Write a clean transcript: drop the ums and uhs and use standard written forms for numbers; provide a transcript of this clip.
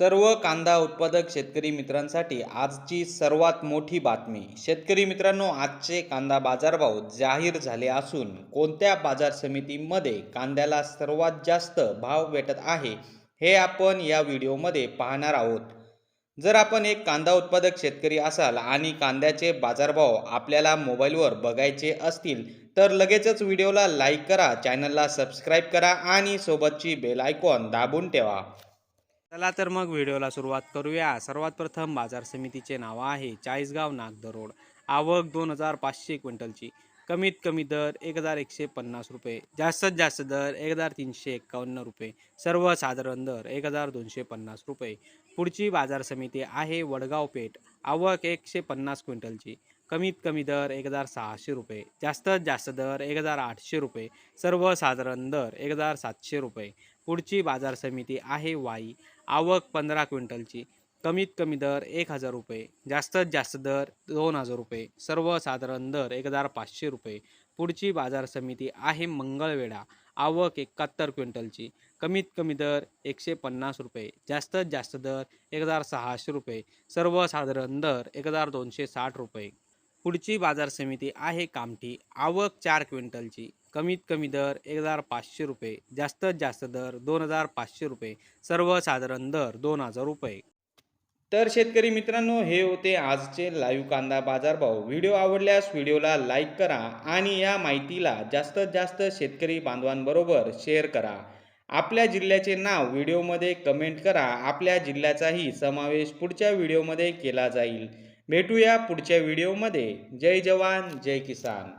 सर्व कांदा उत्पादक शेतकरी मित्रांसाठी आजची सर्वात मोठी बातमी. शेतकरी मित्रांनो, आजचे कांदा बाजारभाव जाहीर झाले असून कोणत्या बाजार समितीमध्ये कांद्याला सर्वात जास्त भाव भेटत आहे हे आपण या व्हिडिओमध्ये पाहणार आहोत. जर आपण एक कांदा उत्पादक शेतकरी असाल आणि कांद्याचे बाजारभाव आपल्याला मोबाईलवर बघायचे असतील तर लगेचच व्हिडिओला लाईक करा, चॅनलला सबस्क्राईब करा आणि सोबतची बेल आयकॉन दाबून ठेवा. चला तर मग व्हिडिओला सुरुवात करूया. सर्वात प्रथम बाजार समितीचे नाव आहे चाळीसगाव नागदर रोड. आवक 2500 क्विंटलची. कमीत कमी दर 1150 रुपये, जास्तीत जास्त दर 1351 रुपये, सर्वसाधारण दर 1250 रुपये. पुढची बाजार समिती आहे वडगाव पेठ. आवक 150 क्विंटलची. कमीत कमी दर 1600 रुपये, जास्तीत जास्त दर 1800 रुपये, सर्वसाधारण दर 1700 रुपये. पुढची बाजार समिती आहे वाई. आवक 15 क्विंटलची. कमीत कमी दर 1000 रुपये, जास्तीत जास्त दर 2000 रुपये, सर्वसाधारण दर 1500 रुपये. पुढची बाजार समिती आहे मंगळवेढा. आवक 71 क्विंटलची. कमीत कमी दर 150 रुपये, जास्तीत जास्त दर 1600 रुपये, सर्वसाधारण दर 1260 रुपये. पुढची बाजार समिती आहे कामठी. आवक 4 क्विंटलची. कमीत कमी दर 1500 रुपये, जास्तीत जास्त दर 2500 रुपये, सर्वसाधारण दर 2000 रुपये. तर शेतकरी मित्रांनो, हे होते आजचे लाईव्ह कांदा बाजारभाव. व्हिडिओ आवडल्यास व्हिडिओला लाईक करा आणि या माहितीला जास्तीत जास्त शेतकरी बांधवांबरोबर शेअर करा. आपल्या जिल्ह्याचे नाव व्हिडिओमध्ये कमेंट करा. आपल्या जिल्ह्याचाही समावेश पुढच्या व्हिडिओमध्ये केला जाईल. भेटूया पुढच्या व्हिडिओमध्ये. जय जवान जय किसान.